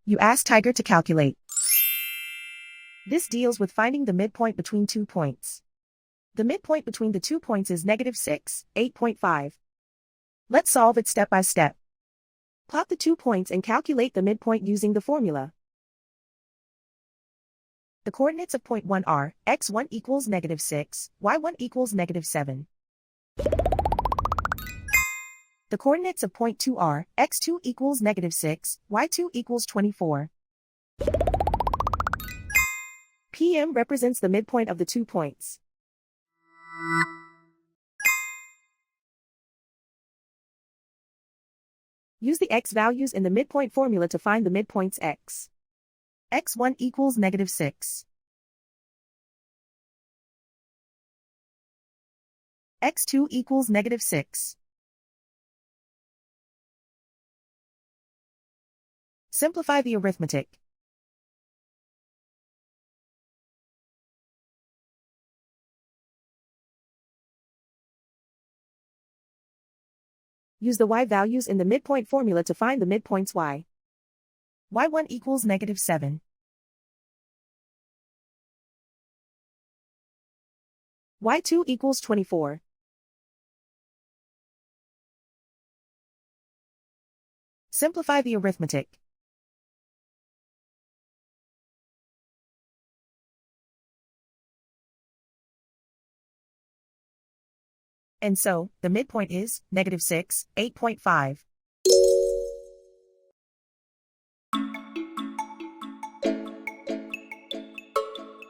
You ask Tiger to calculate. This deals with finding the midpoint between 2 points. The midpoint between the 2 points is -6, 8.5. Let's solve it step by step. Plot the 2 points and calculate the midpoint using the formula. The coordinates of point 1 are x1 equals -6, y1 equals -7. The coordinates of point 2 are x2 equals -6, y2 equals 24. PM represents the midpoint of the 2 points. Use the x values in the midpoint formula to find the midpoints x. x1 equals -6. x2 equals -6. Simplify the arithmetic. Use the y values in the midpoint formula to find the midpoints y. y1 equals -7. y2 equals 24. Simplify the arithmetic. And so, the midpoint is -6, 8.5.